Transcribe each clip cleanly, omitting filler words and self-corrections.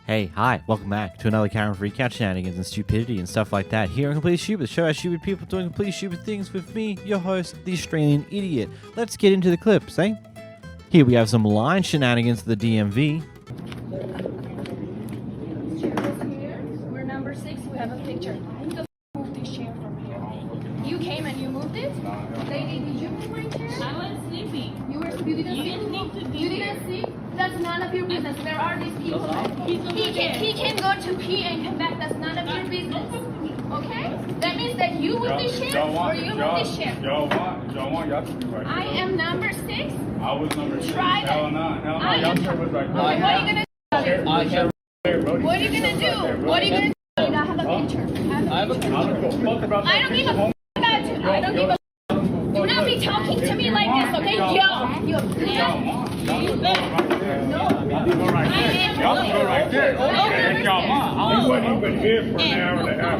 Hey, hi, welcome back to another Karen Freakout shenanigans and stupidity and stuff like that here on Completely Stupid, the show how stupid people doing completely stupid things with me, your host, the Australian Idiot. Let's get into the clips, eh? Here we have some line shenanigans to the DMV. We're number 6, we have a picture. Who the moved this chair from here? You came and you moved it? Lady, did you move my chair? I was sleeping. You didn't see? You didn't see? That's none of your business. Where are these people? He can go to pee and come back. That's none of your business. Okay? That means that you moved this chair or you moved this chair. Y'all want y'all to be right there. I am number 6. I was number 6. Try that. Hell no. Y'all chair was right there. Okay, what are you gonna do? What are you gonna do? What are you gonna do? I have a picture. I don't give a f about you. I don't give a f. Do not be talking to me like this, okay? Yo. Y'all can go right there. If y'all want. He wasn't even here for an hour and a half.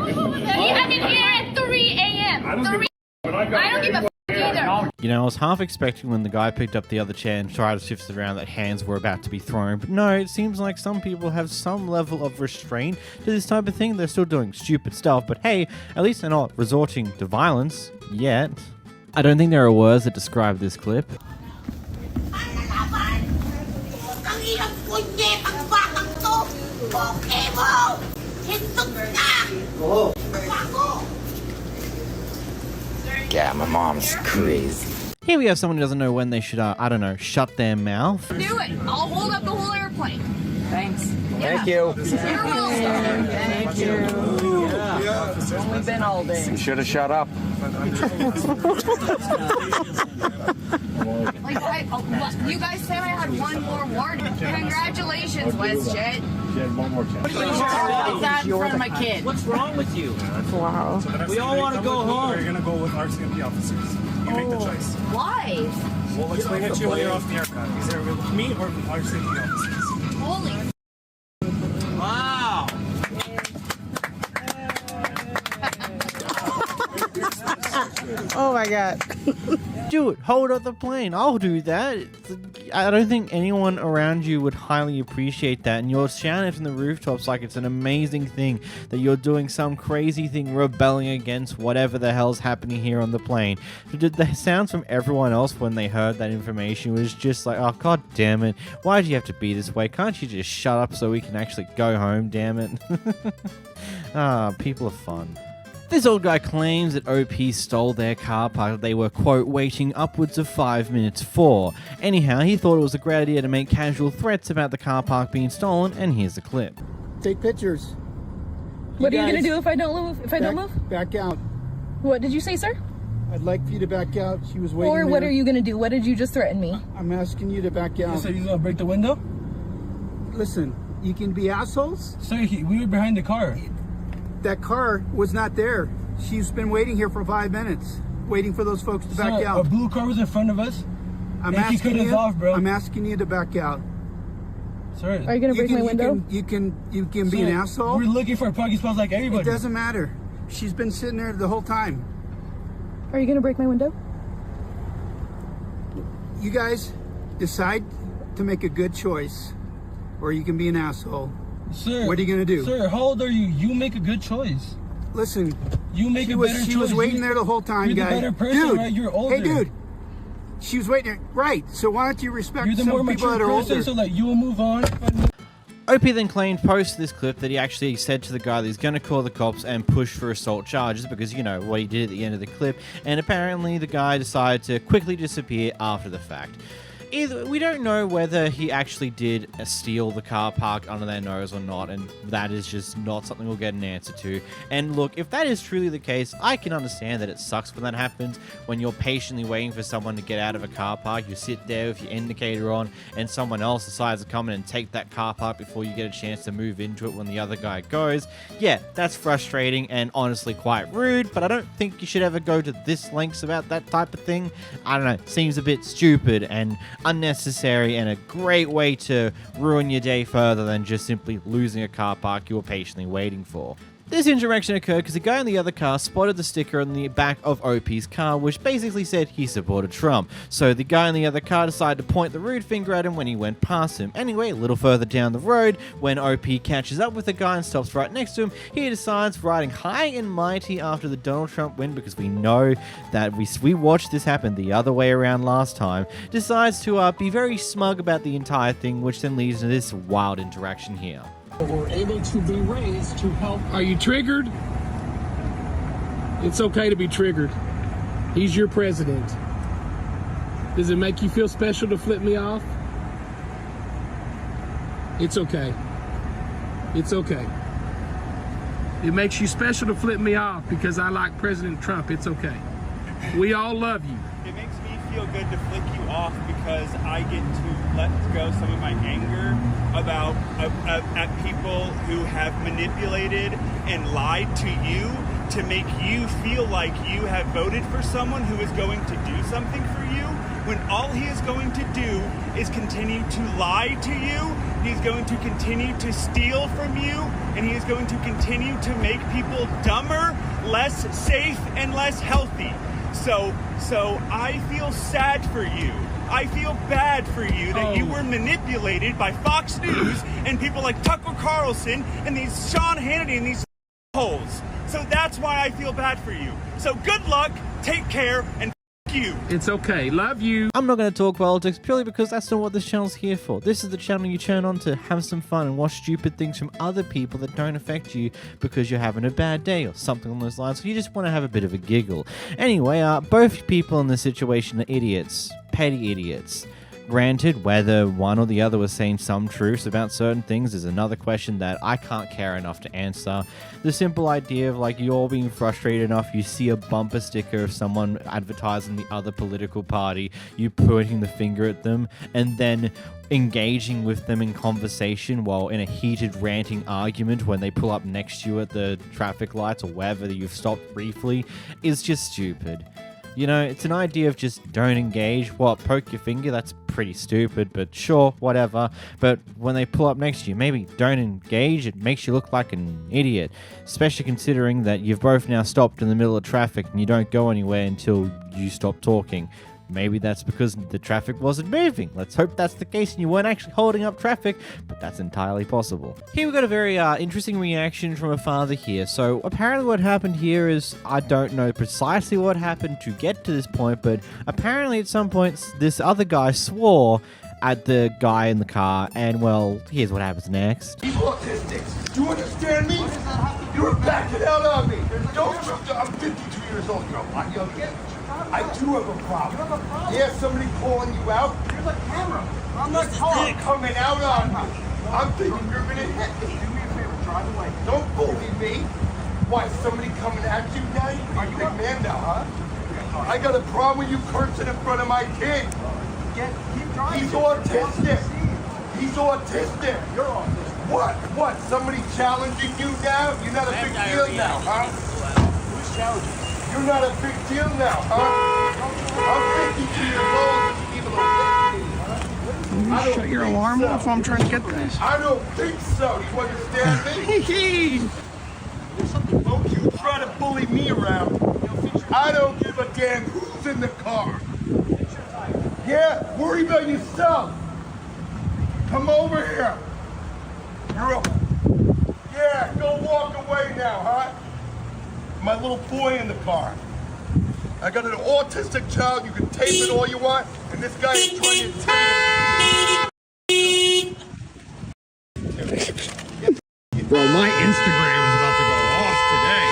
He had been here at 3 a.m. I don't give a f either. You know, I was half expecting when the guy picked up the other chair and tried to shift it around that hands were about to be thrown, but no, it seems like some people have some level of restraint to this type of thing. They're still doing stupid stuff, but hey, at least they're not resorting to violence yet. I don't think there are words that describe this clip. Ang iyong punyet ang batang to! Okay mo! Hintog na! Bago! Yeah, my mom's crazy. Here we have someone who doesn't know when they should, I don't know, shut their mouth. Do it. I'll hold up the whole airplane. Thanks. Thank you. You're welcome. Thank you. It's only been all day. You should have shut up. You guys said I had one more warning. Congratulations, WestJet. She had one more chance. That in front of my kid. What's wrong with you? Wow. We all want to go home. We're gonna go with RCMP officers. You make the choice. Why? We'll explain it to you when you're off the aircraft. Either with me or with RCMP officers. Holy. Wow. Oh my god. Do it. Hold up the plane. I'll do that. I don't think anyone around you would highly appreciate that. And you're shouting from the rooftops like it's an amazing thing that you're doing some crazy thing rebelling against whatever the hell's happening here on the plane. The sounds from everyone else when they heard that information was just like, oh, god damn it. Why do you have to be this way? Can't you just shut up so we can actually go home, damn it? People are fun. This old guy claims that OP stole their car park that they were, quote, waiting upwards of 5 minutes for. Anyhow, he thought it was a great idea to make casual threats about the car park being stolen, and here's the clip. Take pictures. What are you guys gonna do if I don't move? If I don't move? Back out. What did you say, sir? I'd like for you to back out. She was waiting Or what there. are you gonna do? What did you just threaten me? I'm asking you to back out. You said you're gonna break the window? Listen, you can be assholes. Sir, we were behind the car. That car was not there. She's been waiting here for 5 minutes, waiting for those folks to back Sir, a out. blue car was in front of us. I'm Yankee asking cut us you. off, bro. I'm asking you to back out. Sir, Are you gonna break my window? You can be an asshole. We're looking for a parking spot like It everybody. doesn't matter. She's been sitting there the whole time. Are you gonna break my window? You guys decide to make a good choice, or you can be an asshole. Sir, What are you gonna do? Sir, how old are you? You make a good choice. Listen, You make she a was better choice. she was waiting there the whole time, You're guys. the better person, dude, right? You're older. Hey, dude. She was waiting there. Right. So why don't you respect You're the some more people mature that are person, older? so like you will move on. OP then claimed post this clip that he actually said to the guy that he's going to call the cops and push for assault charges because, you know, what he did at the end of the clip. And apparently the guy decided to quickly disappear after the fact. Either we don't know whether he actually did steal the car park under their nose or not, and that is just not something we'll get an answer to. And look, if that is truly the case, I can understand that it sucks when that happens, when you're patiently waiting for someone to get out of a car park. You sit there with your indicator on, and someone else decides to come in and take that car park before you get a chance to move into it when the other guy goes. Yeah, that's frustrating and honestly quite rude, but I don't think you should ever go to this lengths about that type of thing. I don't know, seems a bit stupid and unnecessary and a great way to ruin your day further than just simply losing a car park you were patiently waiting for. This interaction occurred because the guy in the other car spotted the sticker on the back of OP's car, which basically said he supported Trump. So the guy in the other car decided to point the rude finger at him when he went past him. Anyway, a little further down the road, when OP catches up with the guy and stops right next to him, he decides, riding high and mighty after the Donald Trump win, because we know that we watched this happen the other way around last time, decides to be very smug about the entire thing, which then leads to this wild interaction here. We're able to be raised to help. Are you triggered? It's okay to be triggered. He's your president. Does it make you feel special to flip me off? It's okay. It's okay. It makes you special to flip me off because I like President Trump. It's okay. We all love you. It makes me feel good to flick you off because I get to let go some of my anger about at people who have manipulated and lied to you to make you feel like you have voted for someone who is going to do something for you, when all he is going to do is continue to lie to you. He's going to continue to steal from you, and he is going to continue to make people dumber, less safe, and less healthy. So I feel sad for you. I feel bad for you that you were manipulated by Fox News and people like Tucker Carlson and these Sean Hannity and these holes. So that's why I feel bad for you. So good luck, take care, and you. It's okay. Love you. I'm not going to talk politics purely because that's not what this channel's here for. This is the channel you turn on to have some fun and watch stupid things from other people that don't affect you because you're having a bad day or something along those lines. So you just want to have a bit of a giggle. Anyway, both people in this situation are idiots. Petty idiots. Granted, whether one or the other was saying some truths about certain things is another question that I can't care enough to answer. The simple idea of like you're being frustrated enough, you see a bumper sticker of someone advertising the other political party, you pointing the finger at them, and then engaging with them in conversation while in a heated ranting argument when they pull up next to you at the traffic lights or wherever you've stopped briefly is just stupid. You know, it's an idea of just don't engage. What, poke your finger? That's pretty stupid, but sure, whatever. But when they pull up next to you, maybe don't engage. It makes you look like an idiot, especially considering that you've both now stopped in the middle of traffic and you don't go anywhere until you stop talking. Maybe that's because the traffic wasn't moving. Let's hope that's the case and you weren't actually holding up traffic, but that's entirely possible. Here we've got a very interesting reaction from a father here. So apparently what happened here is, I don't know precisely what happened to get to this point, but apparently at some point this other guy swore at the guy in the car, and well, here's what happens next. He's autistic. Do you understand me? You're backing out on me. Don't you? I'm 52 years old. You're a lot younger. I do have a problem. Yeah, somebody calling you out. Here's a camera. I'm not coming out on me. I'm thinking you're gonna hit me. Do me a favor, drive away. Don't bully me. Why, somebody coming at you now? You're a big man now, huh? I got a problem with you cursing in front of my kid. Keep driving. He's autistic. He's autistic. You're autistic. What? Somebody challenging you now? You're not a big deal now, huh? Who's challenging? You're not a big deal now, huh? I'm 52 years old. You shut your alarm off while I'm trying to get this. I don't think so. You understand me? Don't you try to bully me around. I don't give a damn who's in the car. Yeah, worry about yourself. Come over here. Yeah, go walk away now, huh? My little boy in the car. I got an autistic child. You can tape it all you want, and this guy is trying to Bro, my Instagram is about to go off today.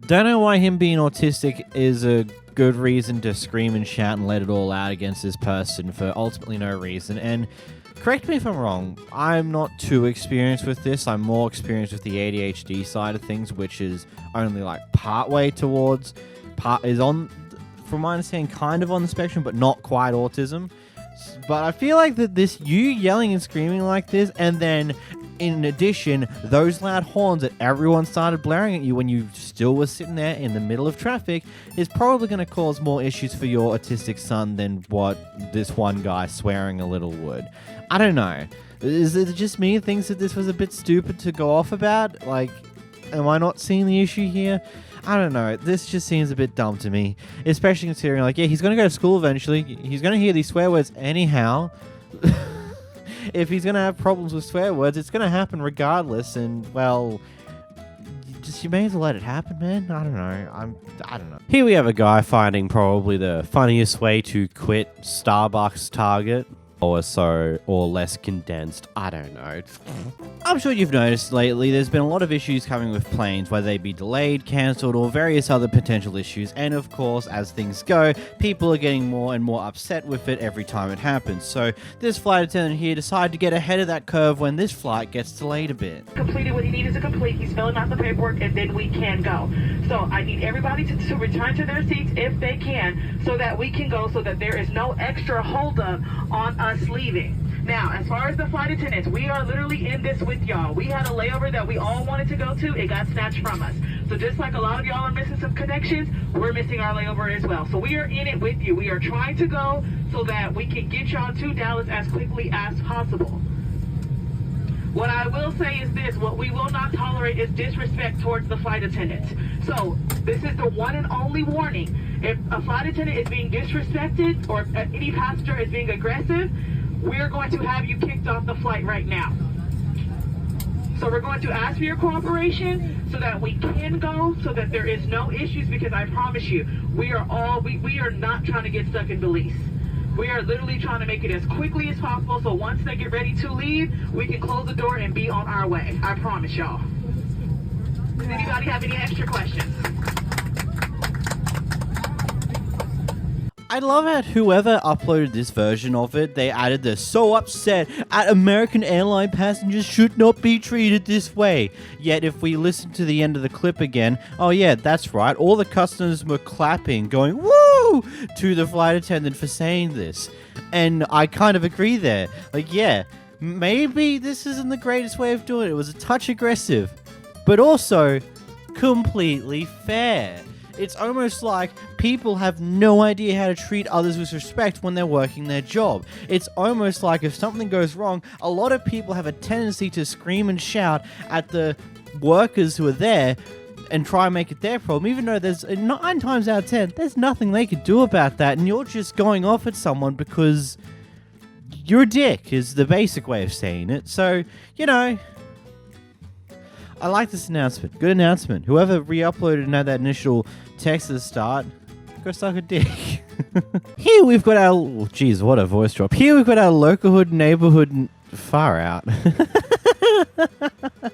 Don't know why him being autistic is a good reason to scream and shout and let it all out against this person for ultimately no reason. And correct me if I'm wrong, I'm not too experienced with this. I'm more experienced with the ADHD side of things, which is only like partway towards, from my understanding, kind of on the spectrum, but not quite autism. But I feel like that you yelling and screaming like this, and then In addition, those loud horns that everyone started blaring at you when you still were sitting there in the middle of traffic is probably going to cause more issues for your autistic son than what this one guy swearing a little would. I don't know. Is it just me who thinks that this was a bit stupid to go off about? Like, am I not seeing the issue here? I don't know. This just seems a bit dumb to me, especially considering, like, yeah, he's going to go to school eventually. He's going to hear these swear words anyhow. If he's going to have problems with swear words, it's going to happen regardless. And, well, you may as well let it happen, man. I don't know. I don't know. Here we have a guy finding probably the funniest way to quit Starbucks Target. Or so, or less condensed. I don't know. I'm sure you've noticed lately there's been a lot of issues coming with planes, whether they be delayed, cancelled, or various other potential issues. And of course, as things go, people are getting more and more upset with it every time it happens. So this flight attendant here decided to get ahead of that curve when this flight gets delayed a bit. Completed what he needed to complete. He's filling out the paperwork, and then we can go. So I need everybody to return to their seats if they can, so that we can go, so that there is no extra holdup on us leaving. Now, as far as the flight attendants, we are literally in this with y'all. We had a layover that we all wanted to go to. It got snatched from us. So just like a lot of y'all are missing some connections, we're missing our layover as well. So we are in it with you. We are trying to go so that we can get y'all to Dallas as quickly as possible. What I will say is this: what we will not tolerate is disrespect towards the flight attendants. So this is the one and only warning. If a flight attendant is being disrespected or any passenger is being aggressive, we're going to have you kicked off the flight right now. So we're going to ask for your cooperation so that we can go, so that there is no issues, because I promise you, we are not trying to get stuck in Belize. We are literally trying to make it as quickly as possible, so once they get ready to leave, we can close the door and be on our way. I promise y'all. Does anybody have any extra questions? I love how whoever uploaded this version of it, they added the "so upset at American airline passengers should not be treated this way." Yet if we listen to the end of the clip again, oh yeah, that's right, all the customers were clapping, going "woo" to the flight attendant for saying this. And I kind of agree there. Like, yeah, maybe this isn't the greatest way of doing it. It was a touch aggressive, but also completely fair. It's almost like people have no idea how to treat others with respect when they're working their job. It's almost like if something goes wrong, a lot of people have a tendency to scream and shout at the workers who are there and try and make it their problem, even though there's 9 times out of 10, there's nothing they could do about that, and you're just going off at someone because you're a dick, is the basic way of saying it. So, you know, I like this announcement. Good announcement. Whoever re-uploaded and had that initial text at the start, go suck a dick. Here we've got our... Oh, geez, what a voice drop. Here we've got our local neighborhood... Far out.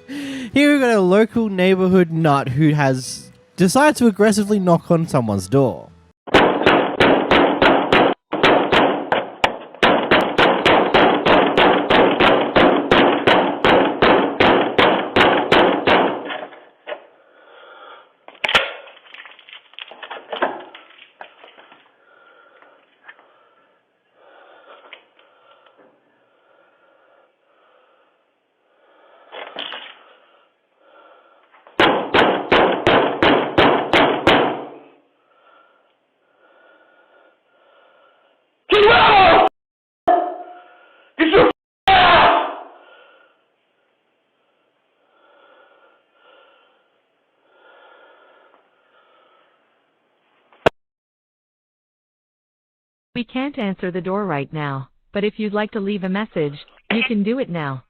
Here we've got a local neighborhood nut who has decided to aggressively knock on someone's door. We can't answer the door right now, but if you'd like to leave a message, you can do it now.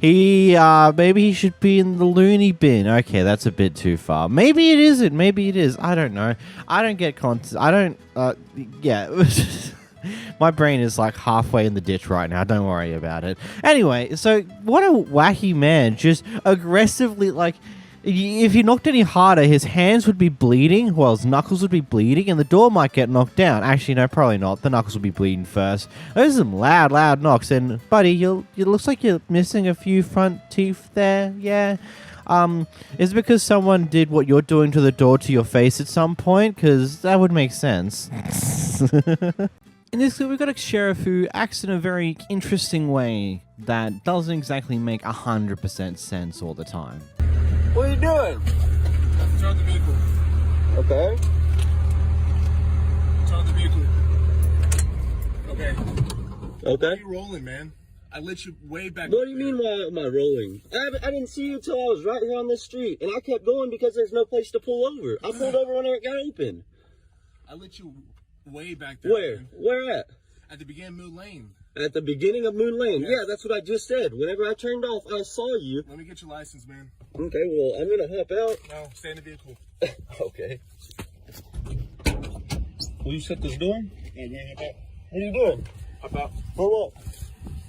Maybe he should be in the loony bin. Okay, that's a bit too far. Maybe it isn't. Maybe it is. I don't know. I don't get yeah. My brain is like halfway in the ditch right now. Don't worry about it. Anyway, so what a wacky man. Just aggressively, like, if he knocked any harder, his hands would be bleeding, while his knuckles would be bleeding, and the door might get knocked down. Actually, no, probably not. The knuckles will be bleeding first. Those are some loud, loud knocks. And, buddy, it looks like you're missing a few front teeth there. Yeah. Is it because someone did what you're doing to the door to your face at some point? Because that would make sense. In this clip, we've got a sheriff who acts in a very interesting way that doesn't exactly make 100% sense all the time. What are you doing? Turn the vehicle. Okay. Turn the vehicle. Okay. Okay. Why are you rolling, man? I let you way back. What do you mean why am I rolling? I didn't see you until I was right here on this street, and I kept going because there's no place to pull over. I pulled over whenever it got open. I let you way back there. Where? Man. Where at? At the beginning of Moon Lane. At the beginning of Moon Lane. Yes. Yeah, that's what I just said. Whenever I turned off, I saw you. Let me get your license, man. Okay, well, I'm gonna hop out. No, stay in the vehicle. Okay. Will you shut this door? Yeah, man, hop out. What are you doing? Hop out. For what?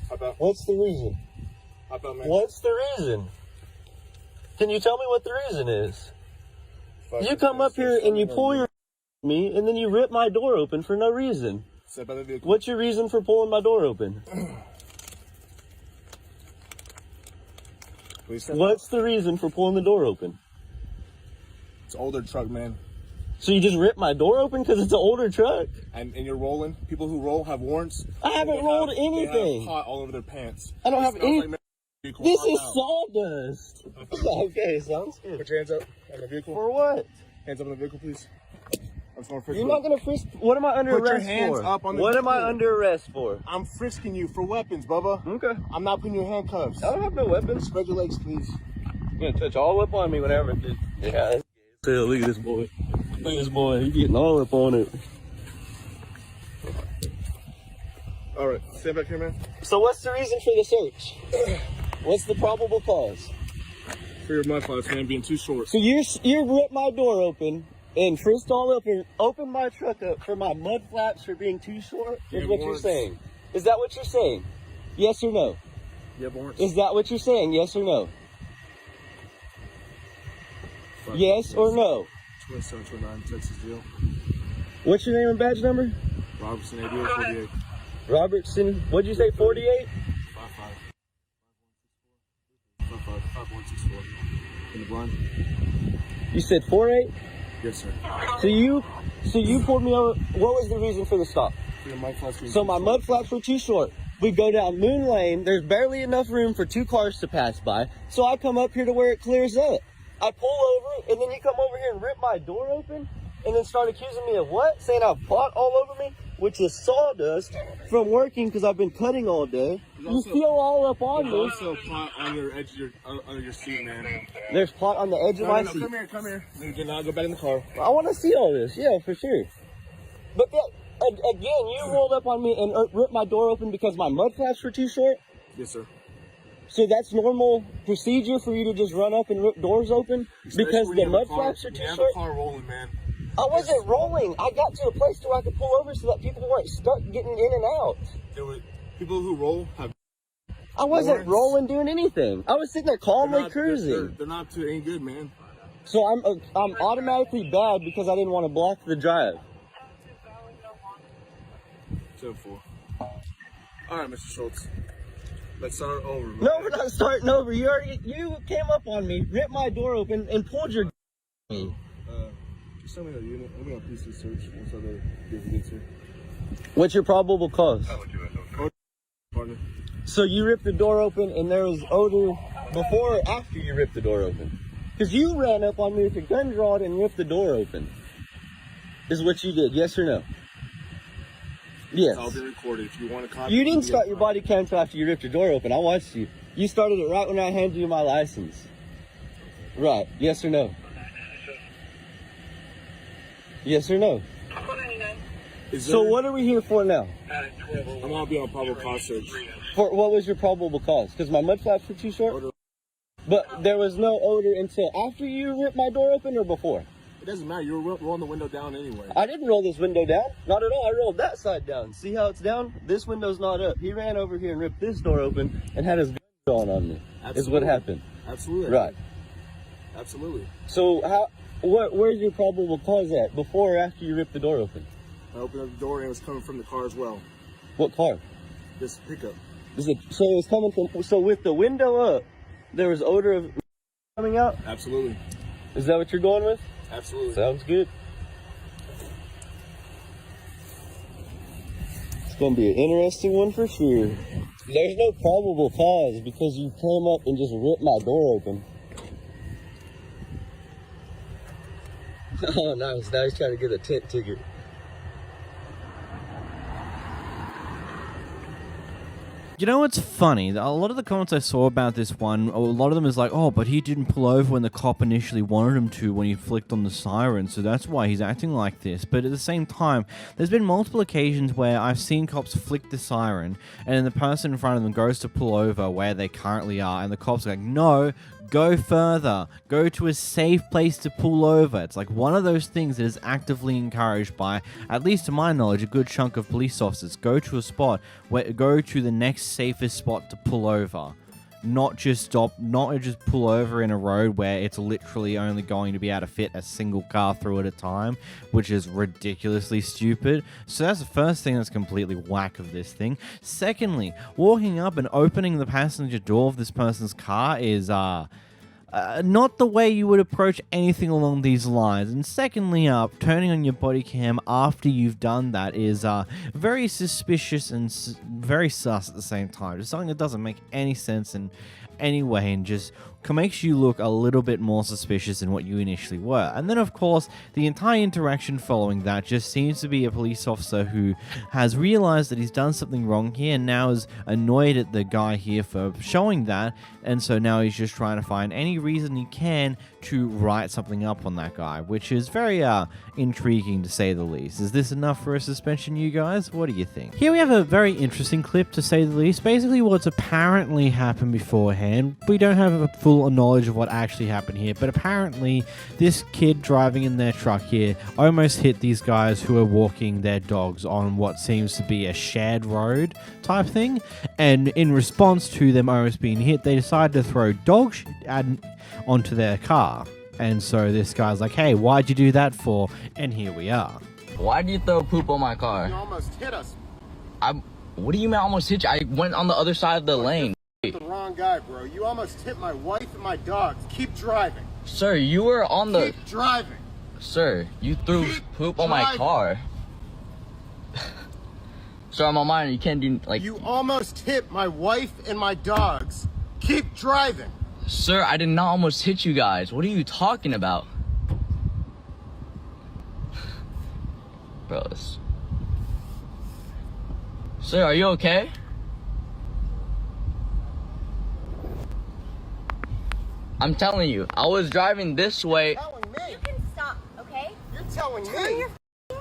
Hop out. What's the reason? Hop out, man. What's the reason? Can you tell me what the reason is? You come up here and you pull your me, and then you rip my door open for no reason. Step out of the vehicle. What's your reason for pulling my door open? What's the reason for pulling the door open? It's an older truck, man. So you just rip my door open because it's an older truck? And you're rolling. People who roll have warrants. I haven't rolled anything. They have pot all over their pants. I don't have any. Like this is sawdust. Okay, sounds good. Put your hands up on the vehicle. For what? Hands up on the vehicle, please. I'm just gonna frisk You're you. not gonna frisk. What am I under Put your arrest hands for? up on the What am I vehicle. under arrest for? I'm frisking you for weapons, Bubba. Okay. I'm not putting you in handcuffs. I don't have no weapons. Spread your legs, please. You're gonna touch all up on me whenever. Yeah. Look at this boy. Look at this boy. He's getting all up on it. All right, stand back here, man. So what's the reason for the search? What's the probable cause? For your mud flaps, man, being too short. So you ripped my door open and frisked all up and opened my truck up for my mud flaps for being too short? Is what you're saying? Is that what you're saying? Yes or no? You have warrants? Is that what you're saying? Yes or no? Yes or no? 2729 Texas Jail. What's your name and badge number? Robertson 8848. Robertson, what'd you say, 48? 5164. In the blind? You said 48? Yes, sir. So you pulled me over. What was the reason for the stop? For your mud flaps being So too my short. mud flaps were too short. We go down Moon Lane. There's barely enough room for 2 cars to pass by. So I come up here to where it clears up. I pull over, and then you come over here and rip my door open, and then start accusing me of what? Saying I have pot all over me, which is sawdust from working because I've been cutting all day. You feel all up on me. There's also pot on your edge of your under your seat, man. There's pot on the edge of my seat. Come here. You can now go back in the car. I want to see all this, yeah, for sure. But again, you rolled up on me and ripped my door open because my mud flaps were too short? Yes, sir. So that's normal procedure for you to just run up and rip doors open because the mud flaps are too short? You have a car rolling, man. I wasn't rolling. I got to a place where I could pull over so that people weren't stuck getting in and out. People who roll have. I wasn't rolling doing anything. I was sitting there calmly cruising. They're not too any good, man. So I'm automatically bad because I didn't want to block the drive. 7-4. All right, Mr. Schultz. Let's start over. Man. No, we're not starting over. You came up on me, ripped my door open, and pulled your me. Just tell me the unit. Let me on PC search once other vehicle gets here. What's your probable cause? Partner. So you ripped the door open and there was odor before or after you ripped the door open? Because you ran up on me with a gun drawn and ripped the door open. Is what you did, yes or no? Yes. It's all been recorded. If you want to copy, You didn't start your body cam until after you ripped your door open. I watched you. You started it right when I handed you my license. Right. Yes or no? Yes or no? So what are we here for now? I'm gonna be on probable cause search. For what was your probable cause? Because my mud flaps were too short? But there was no odor until after you ripped my door open or before? It doesn't matter. You were rolling the window down anyway. I didn't roll this window down. Not at all. I rolled that side down. See how it's down? This window's not up. He ran over here and ripped this door open and had his gun drawn on me. Absolutely. Is what happened. Absolutely. Right. Absolutely. So where's your probable cause at? Before or after you ripped the door open? I opened up the door and it was coming from the car as well. What car? This pickup. So it was coming from. So with the window up, there was odor of coming out? Absolutely. Is that what you're going with? Absolutely. Sounds good. It's gonna be an interesting one for sure. There's no probable cause because you came up and just ripped my door open. Oh, nice. Now he's trying to get a tent ticket. You know what's funny? A lot of the comments I saw about this one, a lot of them is like, oh, but he didn't pull over when the cop initially wanted him to when he flicked on the siren, so that's why he's acting like this. But at the same time, there's been multiple occasions where I've seen cops flick the siren, and then the person in front of them goes to pull over where they currently are, and the cop's like, no, go further, go to a safe place to pull over. It's like one of those things that is actively encouraged by, at least to my knowledge, a good chunk of police officers. Go to a spot where, go to the next safest spot to pull over. Not just pull over in a road where it's literally only going to be able to fit a single car through at a time, which is ridiculously stupid. So that's the first thing that's completely whack of this thing. Secondly, walking up and opening the passenger door of this person's car is not the way you would approach anything along these lines. And secondly, turning on your body cam after you've done that is very suspicious and very sus at the same time. Just something that doesn't make any sense in any way and just makes you look a little bit more suspicious than what you initially were. And then, of course, the entire interaction following that just seems to be a police officer who has realized that he's done something wrong here and now is annoyed at the guy here for showing that, and so now he's just trying to find any reason he can to write something up on that guy, which is very intriguing to say the least. Is this enough for a suspension, you guys? What do you think? Here we have a very interesting clip, to say the least. Basically what's apparently happened beforehand. We don't have a full knowledge of what actually happened here, but apparently this kid driving in their truck here almost hit these guys who are walking their dogs on what seems to be a shared road type thing, and in response to them almost being hit, they decided to throw dog shit onto their car. And so this guy's like, hey, why'd you do that for? And here we are. Why'd you throw poop on my car? You almost hit us. What do you mean I almost hit you? I went on the other side of the lane. You're the wrong guy, bro. You almost hit my wife and my dogs. Keep driving. Sir, you were on the... Keep driving. Sir, you threw poop on my car. Sir, I'm on mine. You can't do, like... You almost hit my wife and my dogs. Keep driving. Sir, I did not almost hit you guys. What are you talking about? Bro, this... Sir, are you okay? I'm telling you, I was driving this way. You're telling me. You can stop, okay? You're telling me. Turn your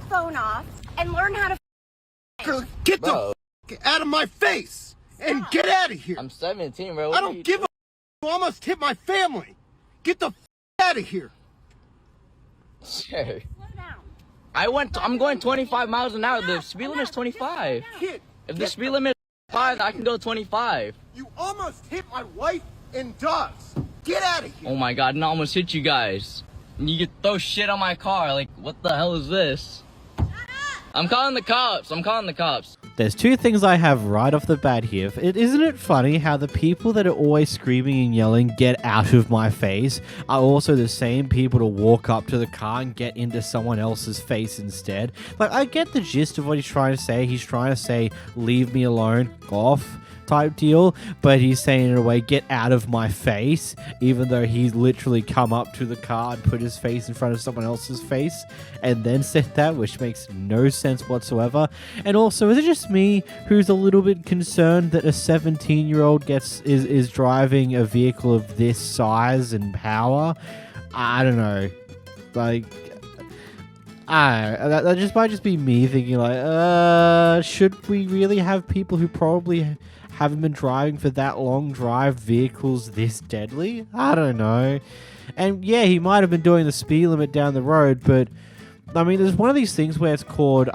phone off and learn how to. Get the out of my face and get out of here. I'm 17, bro. I don't give a. You almost hit my family. Get the out of here. Sir. Slow down. I'm going 25 miles an hour. The speed limit is 25. Kid, If the speed limit is 5, I can go 25. you almost hit my wife and dogs. Get out of here. Oh my god, and I almost hit you guys. And you could throw shit on my car. Like, what the hell is this? I'm calling the cops. I'm calling the cops. There's two things I have right off the bat here. Isn't it funny how the people that are always screaming and yelling, get out of my face, are also the same people to walk up to the car and get into someone else's face instead? Like, I get the gist of what he's trying to say. He's trying to say, leave me alone, off type deal, but he's saying in a way, get out of my face, even though he's literally come up to the car and put his face in front of someone else's face and then said that, which makes no sense whatsoever. And also, is it just me who's a little bit concerned that a 17-year-old is driving a vehicle of this size and power? I don't know. Like, that just might just be me thinking like, should we really have people who probably haven't been driving for that long drive vehicles this deadly? I don't know. And yeah, he might have been doing the speed limit down the road, but I mean, there's one of these things where it's called,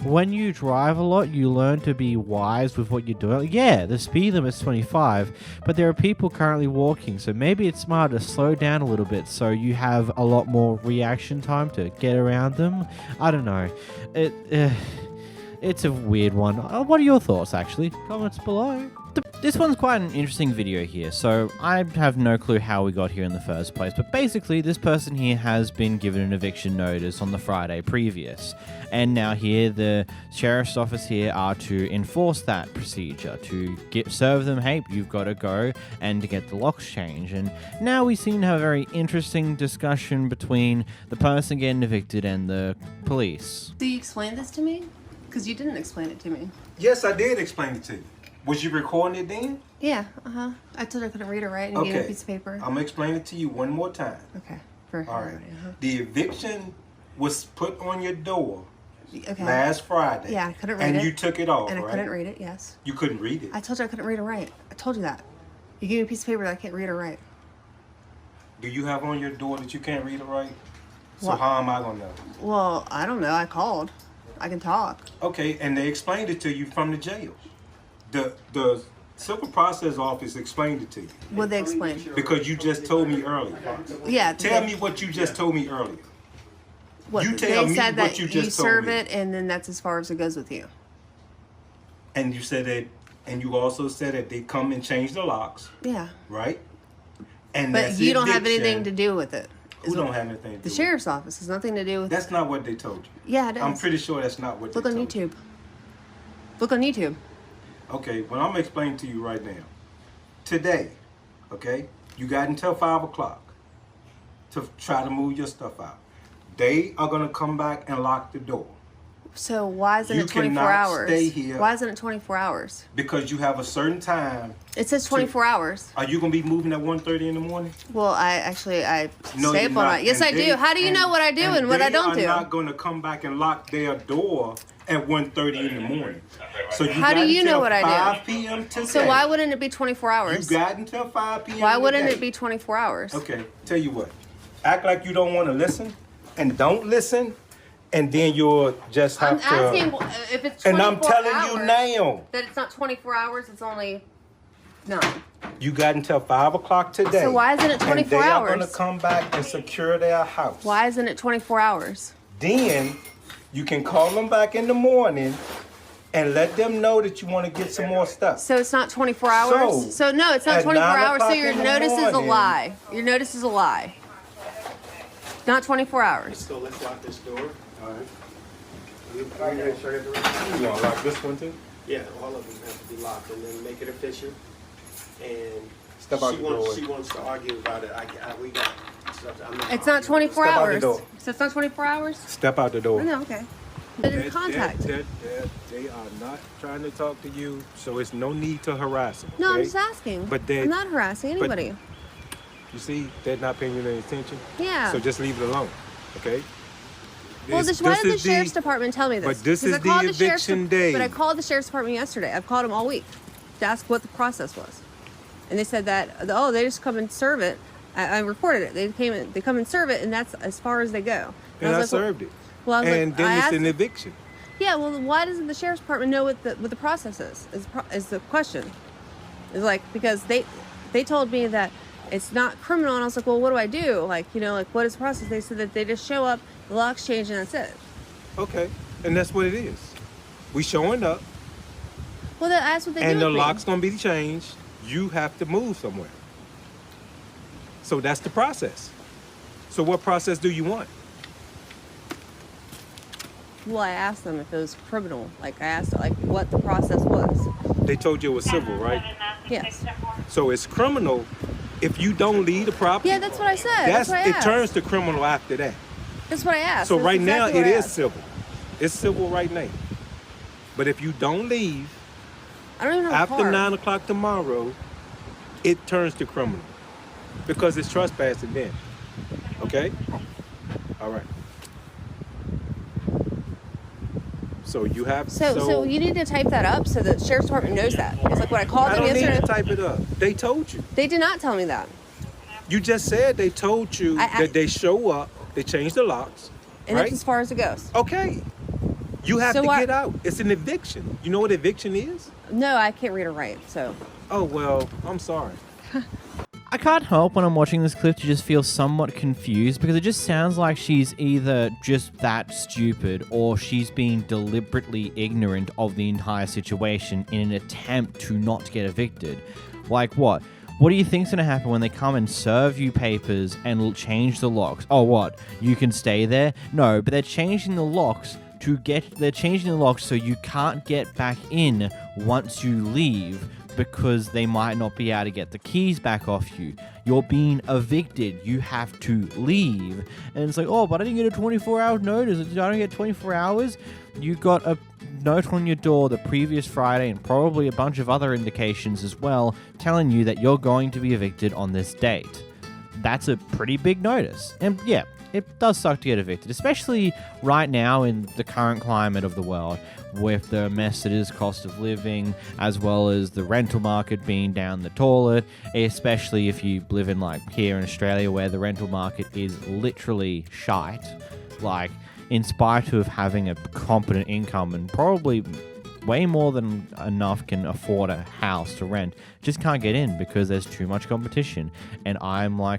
when you drive a lot, you learn to be wise with what you're doing. Like, yeah, the speed limit's 25, but there are people currently walking, so maybe it's smarter to slow down a little bit so you have a lot more reaction time to get around them. I don't know. It's a weird one. What are your thoughts, actually? Comments below. This one's quite an interesting video here, so I have no clue how we got here in the first place, but basically this person here has been given an eviction notice on the Friday previous, and now here the sheriff's office here are to enforce that procedure, to serve them, hey, you've got to go and to get the locks changed. And now we seem to have a very interesting discussion between the person getting evicted and the police. So you explained this to me? Because you didn't explain it to me. Yes, I did explain it to you. Was you recording it then? Yeah, I told her I couldn't read or write and gave me a piece of paper. I'm gonna explain it to you one more time. Okay. For all right. The eviction was put on your door last Friday. Yeah, I couldn't read it. And you took it off, and right? I couldn't read it, yes. You couldn't read it? I told you I couldn't read or write. I told you that. You gave me a piece of paper that I can't read or write. Do you have on your door that you can't read or write? So What? how am I gonna know? Well, I don't know. I called. I can talk. Okay, and they explained it to you from the jail. The civil process office explained it to you. What'd they explain? Because you just told me earlier. Yeah. Tell me what you just told me earlier. What, you tell they me said what that you just told serve me. it, and then that's as far as it goes with you. And you said that, and you also said that they come and change the locks, Yeah. right? And But that's you don't have eviction. anything to do with it. Who don't have anything to do The with sheriff's office has nothing to do with it? That's not what they told you. Yeah, it is. I'm pretty sure that's not what Look they on told you. YouTube. Look on YouTube. Okay, well, I'm explaining to you right now. Today, okay, you got until 5 o'clock to try to move your stuff out. They are going to come back and lock the door So why isn't You it 24 cannot hours? stay here. Why isn't it 24 hours? because you have a certain time. It says 24 hours. Are you going to be moving at 1:30 in the morning? Well, I No, stay you're up all not. night. Yes, And I do. they- How do you know what I do and what I don't do? They are not going to come back and lock their door at 1:30 in the morning. So you How do got you know until what I do? 5 p.m. today. So why wouldn't it be 24 hours? You got until 5 p.m. Why wouldn't today. it be 24 hours? Okay, tell you what. Act like you don't want to listen and don't listen, and then you'll just have I'm asking to. if it's 24 And I'm telling hours, you now, that it's not 24 hours, it's only 9. you got until 5 o'clock today. So why isn't it 24 and they are hours? going to come back and secure their house. Why isn't it 24 hours? Then you can call them back in the morning and let them know that you want to get some more stuff. So it's not 24 hours? So no, it's not at 24 9 hours, so o'clock your in the notice is a morning- lie. Your notice is a lie. Not 24 hours. So let's lock this door. All right. You want to lock this one too? Yeah, all of them have to be locked and then make it official. And Step out the doorway. she wants to argue about it. We got stuff. I'm not It's not 24 Step out the hours. door. So it's not 24 hours? Step out the door. No, okay. But it's contact. They are not trying to talk to you, so it's no need to harass them. No, I'm okay? just asking. But they- I'm not harassing but- anybody. You see, they're not paying you any attention. Yeah. So just leave it alone, okay? Well, why did the sheriff's department tell me this? But this 'Cause is I called the sheriff's eviction day. But I called the sheriff's department yesterday. I've called them all week to ask what the process was, and they said that they just come and serve it. I reported it. They come and serve it, and that's as far as they go. And I was like, served it. Well, I was and like, then I it's asked, an eviction. yeah. Well, why doesn't the sheriff's department know what the process is? Is the question? It's like because they told me that it's not criminal, and I was like, well, what do I do? Like, what is the process? They said that they just show up, the locks change, and that's it. Okay, and that's what it is. We showing up, Well, that's what they do. and the with me. lock's gonna be changed. You have to move somewhere. So that's the process. So what process do you want? Well, I asked them if it was criminal. Like, I asked what the process was. They told you it was civil, right? Yes. So it's criminal if you don't leave the property. Yeah, that's what I said. That's what I it asked. turns to criminal after that. That's what I asked. So That's right now exactly it what I is asked. civil. It's civil right now. But if you don't leave I don't even have a after car. 9 o'clock tomorrow, it turns to criminal because it's trespassing then. Okay? All right. So you have So you need to type that up so the sheriff's department knows that. It's like when I called I them don't need yesterday. to type it up. They told you. They did not tell me that. You just said they told you that they show up, they change the locks, And right? that's as far as it goes. Okay. You have So to why- get out. It's an eviction. You know what eviction is? No, I can't read or write. So Oh, well, I'm sorry. I can't help when I'm watching this clip to just feel somewhat confused because it just sounds like she's either just that stupid or she's being deliberately ignorant of the entire situation in an attempt to not get evicted. Like what? What do you think's going to happen when they come and serve you papers and change the locks? Oh, what? You can stay there? No, but they're changing the locks so you can't get back in once you leave because they might not be able to get the keys back off you. You're being evicted. You have to leave. And it's like, oh, but I didn't get a 24-hour notice. I don't get 24 hours. You got a note on your door the previous Friday and probably a bunch of other indications as well telling you that you're going to be evicted on this date. That's a pretty big notice. And yeah, it does suck to get evicted, especially right now in the current climate of the world with the mess that is cost of living, as well as the rental market being down the toilet, especially if you live in like here in Australia where the rental market is literally shite. Like, in spite of having a competent income and probably way more than enough can afford a house to rent, just can't get in because there's too much competition. And I'm a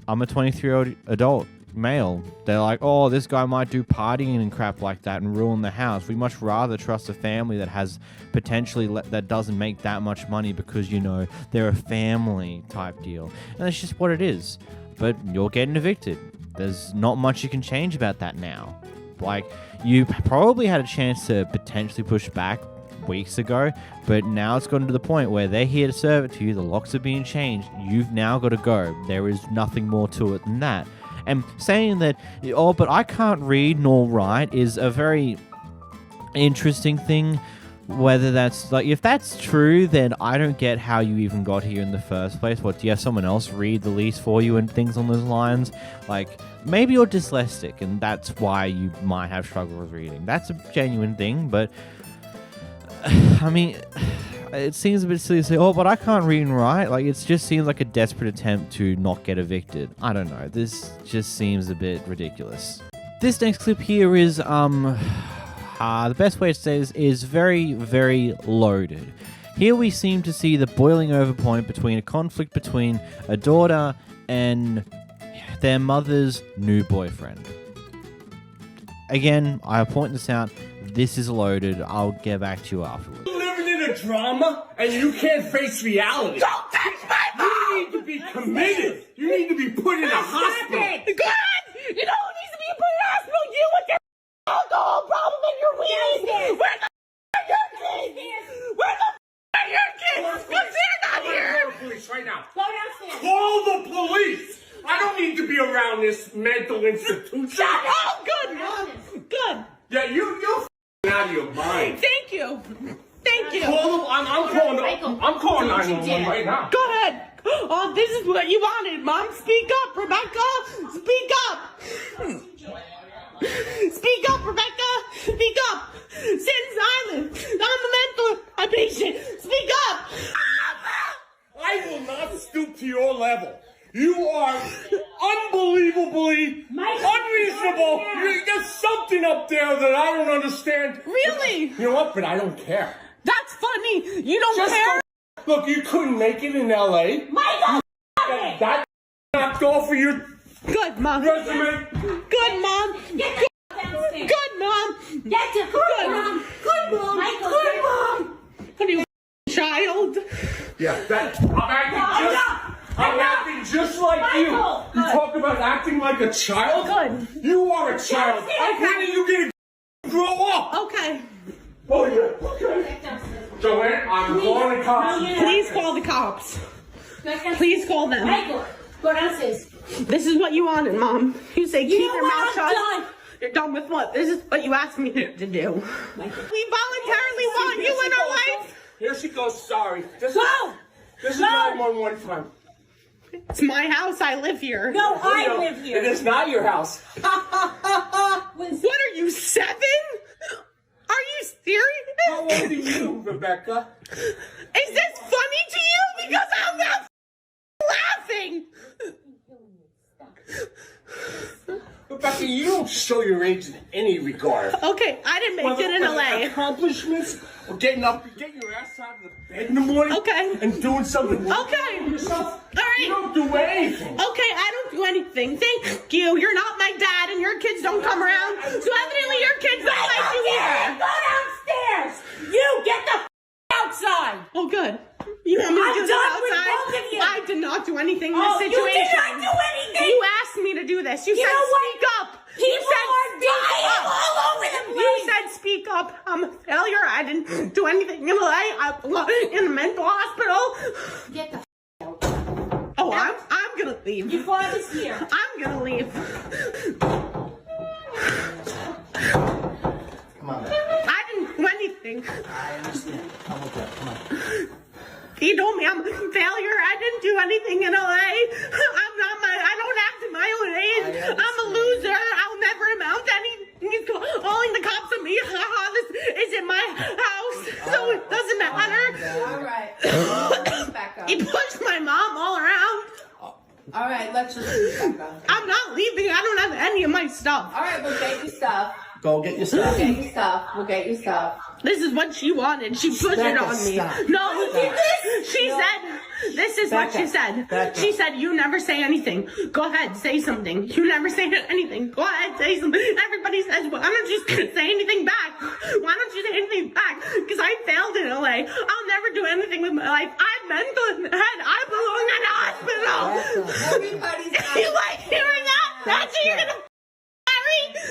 23-year-old adult male. They're like, oh, this guy might do partying and crap like that and ruin the house. We much rather trust a family that has potentially that doesn't make that much money because, you know, they're a family type deal. And that's just what it is. But you're getting evicted. There's not much you can change about that now. Like, you probably had a chance to potentially push back weeks ago, but now it's gotten to the point where they're here to serve it to you. The locks are being changed. You've now got to go. There is nothing more to it than that. And saying that, oh, but I can't read nor write is a very interesting thing. Whether that's, like, if that's true, then I don't get how you even got here in the first place. What, do you have someone else read the lease for you and things on those lines? Like, maybe you're dyslexic and that's why you might have trouble with reading. That's a genuine thing, but I mean, it seems a bit silly to say, oh, but I can't read and write. Like, it just seems like a desperate attempt to not get evicted. I don't know. This just seems a bit ridiculous. This next clip here is, the best way to say this is very, very loaded. Here we seem to see the boiling over point between a conflict between a daughter and their mother's new boyfriend. Again, I'll point this out. This is loaded. I'll get back to you afterwards. You're living in a drama and you can't face reality. Don't touch my mom! You need to be committed. You need to be put in a hospital. Good! You know who needs to be put in a hospital? You with your alcohol problem and your weed! Where the are your kids? Where the are your kids? Because they're not here! Call the police right now. Go downstairs. Call the police! I don't need to be around this mental institution. Shut up! Good, Mom. Good. Yeah, you're out of your mind. Thank you. Thank you. Call them. I'm calling 911 right now. Go ahead. Oh, this is what you wanted, Mom. Speak up, Rebecca. Speak up. Speak up, Rebecca. Speak up. Sit silent. I'm a patient. Speak up. I will not stoop to your level. You are unbelievably unreasonable. There's something up there that I don't understand. Really? You know what? But I don't care. That's funny. You don't Just care? Look, you couldn't make it in L.A. Michael! That knocked off of your Good, Mom. resume. Good, Mom. Good, Mom. Get to good, Mom. Good, Mom. Michael, Good, Mom. What are you, child? Yeah, I'm acting just like you. You talk about acting like a child? Good. You are a child. When are you going to grow up? Okay. Oh, yeah. Okay. Joanne, I'm calling the cops. Please call the cops. Please call them. Michael, go downstairs. This is what you wanted, Mom. You say keep know your what? mouth I'm shut. done. You're done with what? This is what you asked me to do. We voluntarily want you in our life. Here she goes. Sorry. This is No. 911 time. It's my house. I live here. No, I live here. It is not your house. What are you, 7? Are you serious? How old are you, Rebecca? Is this funny to you? Because I'm not laughing. Rebecca, you don't show your age in any regard. Okay, I didn't make it in LA. Accomplishments or getting your ass out of the bed in the morning. Okay. And doing something. Okay. Yourself. All sorry. You don't do anything. Okay, I don't do anything. Thank you. You're not my dad, and your kids don't come around. So evidently, your kids don't like you either. Go downstairs. You get the outside. Oh, good. You want me to do this outside? Both of you. I did not do anything in this situation. You did not do anything. You asked me to do this. You said speak up. People are dying all over the place. You said speak up. I'm a failure. I didn't do anything in a mental hospital. Get the Oh, I'm gonna leave. Your father's here. I'm gonna leave. Come on. I didn't do anything. I understand. I'm okay. Come on. He told me I'm a failure. I didn't do anything in LA. I don't act in my own age. I'm a loser. I'll never amount to anything. He's calling the cops on me. This isn't my house, so it doesn't matter. All right. Back up. He pushed my mom all around. All right, let's just leave back up. I'm not leaving. I don't have any of my stuff. All right, we'll get your stuff. Go get your stuff. We'll get your stuff. We'll get your stuff. This is what she wanted. She pushed it on me. Stop. No, she said, this is what she said. She said, you never say anything. Go ahead, say something. You never say anything. Go ahead, say something. Everybody says, why don't you say anything back? Why don't you say anything back? Because I failed in LA. I'll never do anything with my life. I'm mental head. I belong in a hospital. Everybody's You like hearing that? That's what you're gonna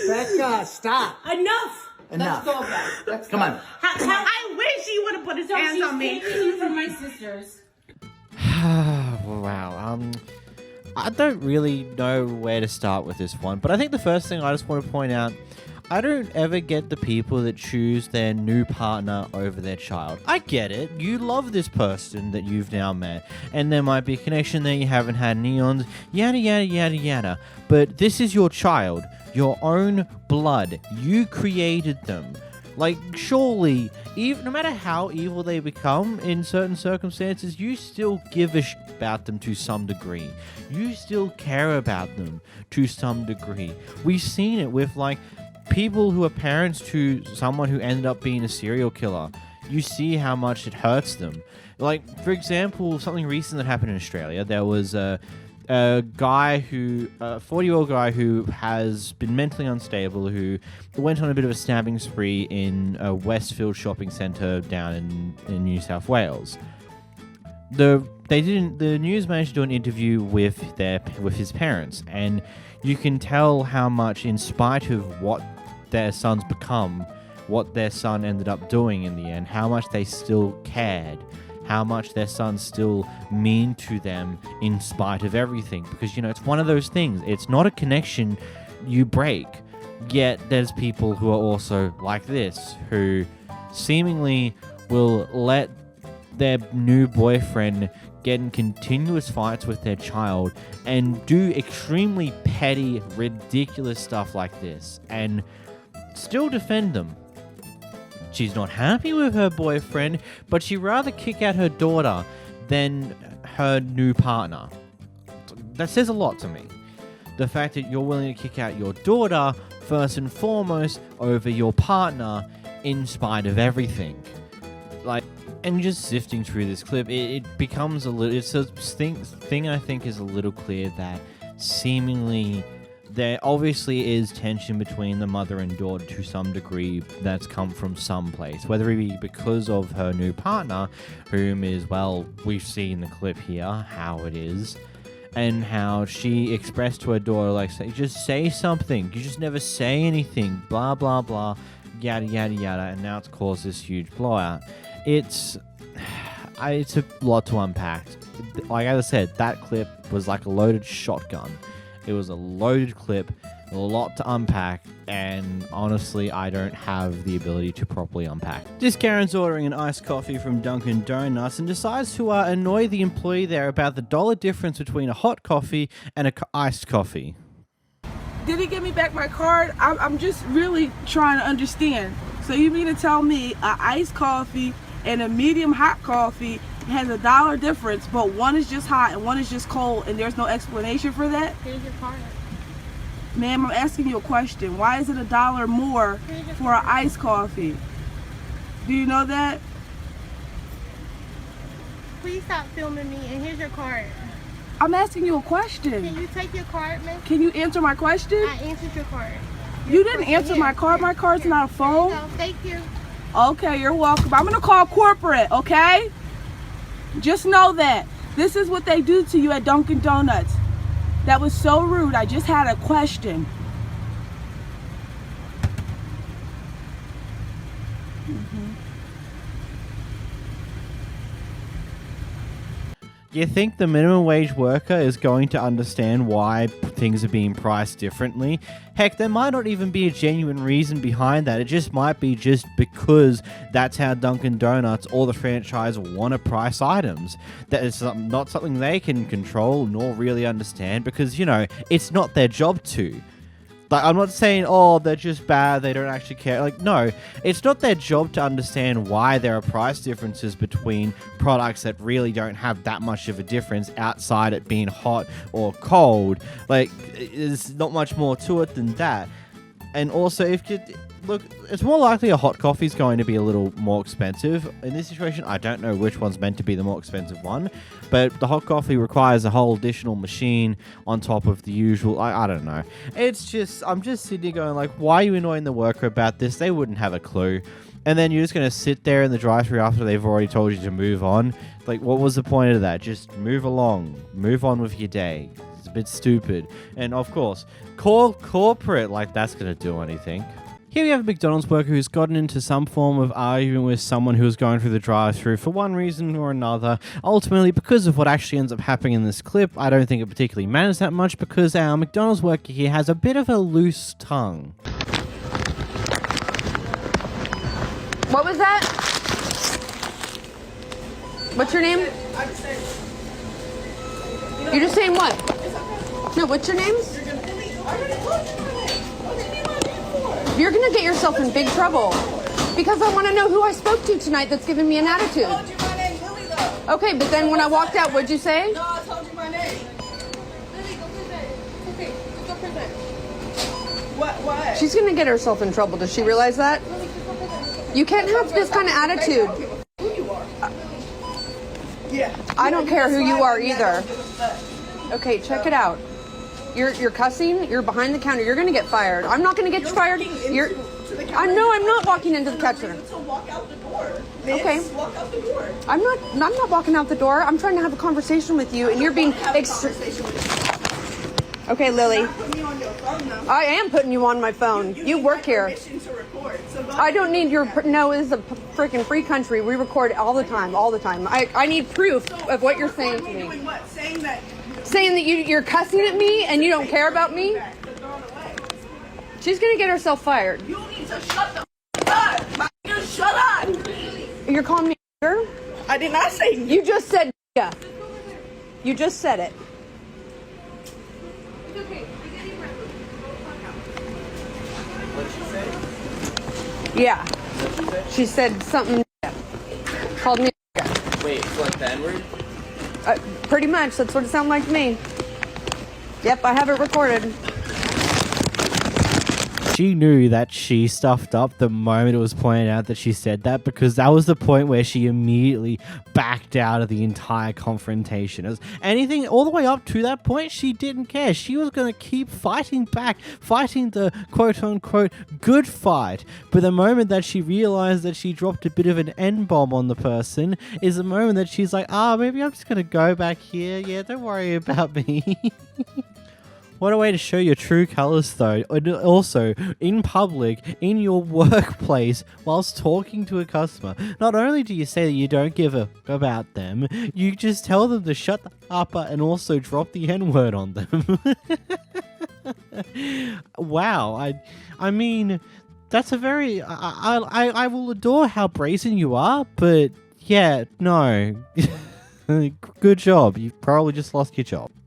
Becca, stop. Enough. Enough. Let's go back. Let's Come go. on. I wish he would have put his hands on me. She's taking you from my sisters. Wow. I don't really know where to start with this one, but I think the first thing I just want to point out, I don't ever get the people that choose their new partner over their child. I get it. You love this person that you've now met, and there might be a connection there you haven't had neons, yada, yada, yada, yada. But this is your child, your own blood. You created them. Like, surely, even no matter how evil they become in certain circumstances, you still give a about them to some degree. You still care about them to some degree. We've seen it with, like, people who are parents to someone who ended up being a serial killer. You see how much it hurts them. Like, for example, something recent that happened in Australia. There was a guy who, a 40-year-old guy who has been mentally unstable, who went on a bit of a stabbing spree in a Westfield shopping centre down in New South Wales. The news managed to do an interview with his parents, and you can tell how much, in spite of what their son's become, what their son ended up doing in the end, how much they still cared, how much their son's still mean to them in spite of everything. Because, it's one of those things. It's not a connection you break. Yet there's people who are also like this, who seemingly will let their new boyfriend get in continuous fights with their child and do extremely petty, ridiculous stuff like this and still defend them. She's not happy with her boyfriend, but she'd rather kick out her daughter than her new partner. That says a lot to me. The fact that you're willing to kick out your daughter first and foremost over your partner in spite of everything. Like, and just sifting through this clip, it becomes a little... It's a thing I think is a little clear that seemingly there obviously is tension between the mother and daughter to some degree that's come from some place, whether it be because of her new partner, whom is, well, we've seen the clip here, how it is, and how she expressed to her daughter, like, just say something, you just never say anything, blah, blah, blah, yada, yada, yada, and now it's caused this huge blowout. It's a lot to unpack. Like I said, that clip was like a loaded shotgun. It was a loaded clip, a lot to unpack, and honestly, I don't have the ability to properly unpack. This Karen's ordering an iced coffee from Dunkin' Donuts and decides to annoy the employee there about the $1 difference between a hot coffee and an iced coffee. Did he give me back my card? I'm just really trying to understand. So you mean to tell me an iced coffee and a medium hot coffee has a $1 difference, but one is just hot and one is just cold, and there's no explanation for that? Here's your card. Ma'am, I'm asking you a question. Why is it $1 more for an iced coffee? Do you know that? Please stop filming me, and here's your card. I'm asking you a question. Can you take your card, miss? Can you answer my question? I answered your card. You didn't answer my card. My card's not a phone. No, thank you. Okay, you're welcome. I'm gonna call corporate, okay? Just know that. This is what they do to you at Dunkin' Donuts. That was so rude. I just had a question. You think the minimum wage worker is going to understand why things are being priced differently? Heck, there might not even be a genuine reason behind that. It just might be just because that's how Dunkin' Donuts or the franchise want to price items. That is not something they can control nor really understand because, you know, it's not their job to. Like, I'm not saying, oh, they're just bad, they don't actually care. Like, no, it's not their job to understand why there are price differences between products that really don't have that much of a difference outside it being hot or cold. Like, there's not much more to it than that. And also, if you look, it's more likely a hot coffee is going to be a little more expensive. In this situation, I don't know which one's meant to be the more expensive one, but the hot coffee requires a whole additional machine on top of the usual. I don't know. It's just, I'm just sitting here going like, why are you annoying the worker about this? They wouldn't have a clue. And then you're just going to sit there in the drive-thru after they've already told you to move on. Like, what was the point of that? Just move along. Move on with your day. It's a bit stupid. And of course, call corporate like that's going to do anything. Here we have a McDonald's worker who's gotten into some form of argument with someone who was going through the drive-thru for one reason or another. Ultimately, because of what actually ends up happening in this clip, I don't think it particularly matters that much because our McDonald's worker here has a bit of a loose tongue. What was that? What's your name? You're just saying what? No, what's your name? You're gonna get yourself in big trouble because I want to know who I spoke to tonight that's giving me an attitude. I told you my name, Lily, though. Okay, but then when I walked out, what'd you say? No, I told you my name. Lily, go present. Okay, go present. What? She's gonna get herself in trouble. Does she realize that? You can't have this kind of attitude. Who you are? Yeah. I don't care who you are either. Okay, check it out. You're cussing. You're behind the counter. You're gonna get fired. I'm not gonna get you fired. I'm not walking into the kitchen. Walk out the door. Okay. Walk out the door. I'm not walking out the door. I'm trying to have a conversation with you, and you're being Okay, Lily. I am putting you on my phone. You work here. I don't need your. No, this is a freaking free country. We record all the time. I need proof of what you're saying to me. Saying that you're cussing at me and you don't care about me? She's gonna get herself fired. You need to shut the up. Shut up. You're calling me a I did not say you just said yeah. You just said it. Yeah. She said something. Called me. Wait, like the N-word? Pretty much. That's what it sounded like to me. Yep, I have it recorded. She knew that she stuffed up the moment it was pointed out that she said that because that was the point where she immediately backed out of the entire confrontation. As anything all the way up to that point, she didn't care. She was going to keep fighting back, fighting the quote-unquote good fight. But the moment that she realized that she dropped a bit of an N-bomb on the person is the moment that she's like, maybe I'm just going to go back here. Yeah, don't worry about me. What a way to show your true colors, though. And also, in public, in your workplace, whilst talking to a customer. Not only do you say that you don't give a about them, you just tell them to shut up and also drop the N-word on them. Wow. I mean, that's a very... I will adore how brazen you are, but yeah, no. Good job. You've probably just lost your job.